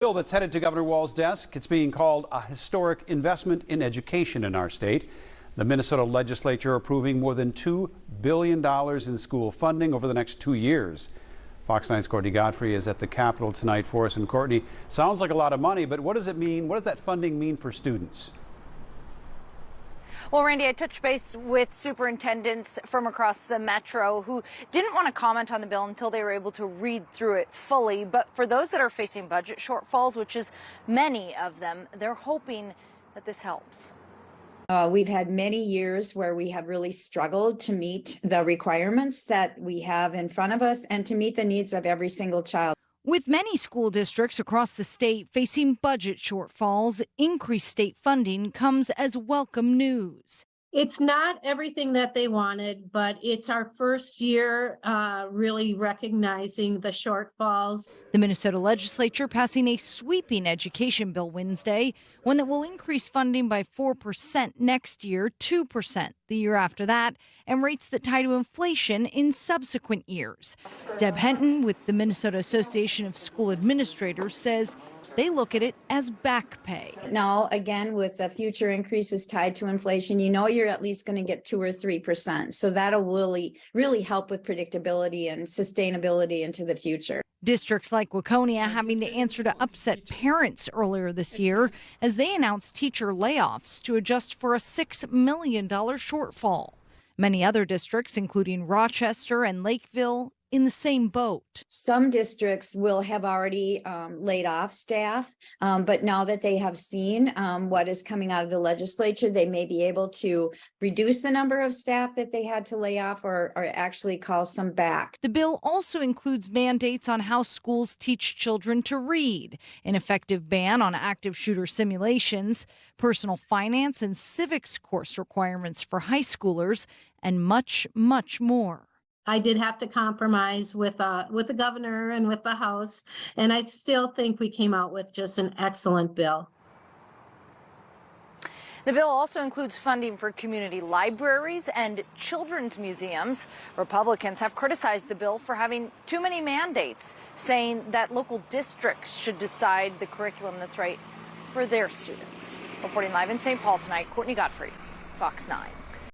Bill that's headed to Governor Walz's desk. It's being called a historic investment in education in our state. The Minnesota legislature approving more than $2 billion in school funding over the next 2 years. Fox 9's Courtney Godfrey is at the Capitol tonight for us. And Courtney, sounds like a lot of money, but what does it mean? What does that funding mean for students? Well, Randy, I touched base with superintendents from across the metro who didn't want to comment on the bill until they were able to read through it fully. But for those that are facing budget shortfalls, which is many of them, they're hoping that this helps. We've had many years where we have really struggled to meet the requirements that we have in front of us and to meet the needs of every single child. With many school districts across the state facing budget shortfalls, increased state funding comes as welcome news. It's not everything that they wanted, but it's our first year really recognizing the shortfalls. The Minnesota legislature passing a sweeping education bill Wednesday, one that will increase funding by 4% next year, 2% the year after that, and rates that tie to inflation in subsequent years. Deb Henton with the Minnesota Association of School Administrators says they look at it as back pay. Now, again, with the future increases tied to inflation, you know you're at least going to get 2 or 3%. So that'll really help with predictability and sustainability into the future. Districts like Waconia having to answer to upset parents earlier this year as they announced teacher layoffs to adjust for a $6 million shortfall. Many other districts, including Rochester and Lakeville, in the same boat. Some districts will have already laid off staff, but now that they have seen what is coming out of the legislature, they may be able to reduce the number of staff that they had to lay off or actually call some back. The bill also includes mandates on how schools teach children to read, an effective ban on active shooter simulations, personal finance and civics course requirements for high schoolers, and much, much more. I did have to compromise with the governor and with the House, and I still think we came out with just an excellent bill. The bill also includes funding for community libraries and children's museums. Republicans have criticized the bill for having too many mandates, saying that local districts should decide the curriculum that's right for their students. Reporting live in St. Paul tonight, Courtney Godfrey, Fox 9.